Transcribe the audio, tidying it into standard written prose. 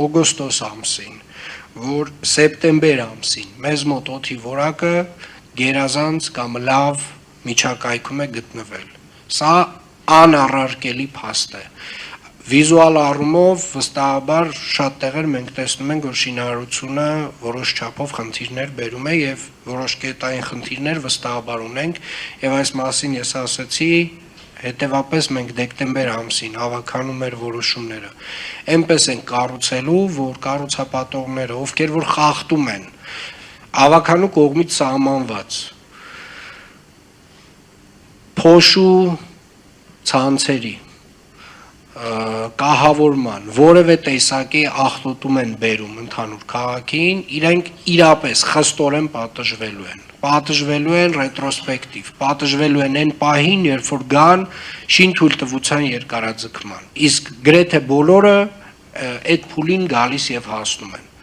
օգոստոս ամսին, որ սեպտեմբեր ամսին մեզ մոտ օդի որակը գերազանց կամ լավ միջակայքում է գտնվել։ Սա անառարկելի փաստ է։ Վիզուալ առումով վստահաբար շատ տեղեր մենք տեսնում ենք, որ շինարարությունը որոշ չափով խնդիրներ բերում է եւ որոշ կետային խնդիրներ վստահաբար ունենք եւ այս մասին ես ասացի, հետեւապես մենք դեկտեմբեր ամսին հավաքանում էր որոշումները։ Էնպես են կառուցելու, որ կառուցապատողները, ովքեր որ խախտում են ավականու կողմից սահմանված փոշու ցանցերի կահավորման որևէ տեսակի աղտոտում են բերում ընդհանուր քաղաքին, իրենք իրապես խստորեն պատժվելու են ռետրոսպեկտիվ, պատժվելու են այն պահին, երբ որ գան շինթույլտվության երկարաձգման, իսկ գրեթե բոլորը այդ փուլին գալիս եւ հասնում են։